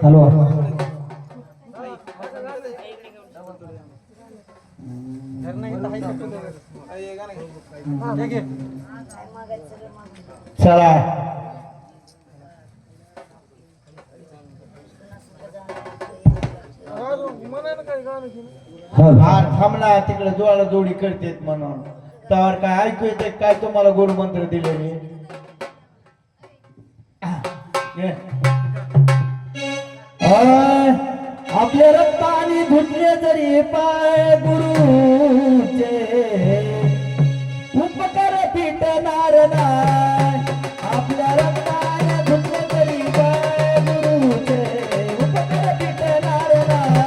hello चला थांबला तिकडे जोडा जोडी करतेत म्हणून तर काय ऐकू येते काय तुम्हाला गुरुमंत्र दिलेले आपले रक्ताने धुतले जरी पाय गुरुचे उपकार फिटणार नाही आपल्या रक्ताने धुतले जरी पाय गुरुचे उपकार फिटणार नाही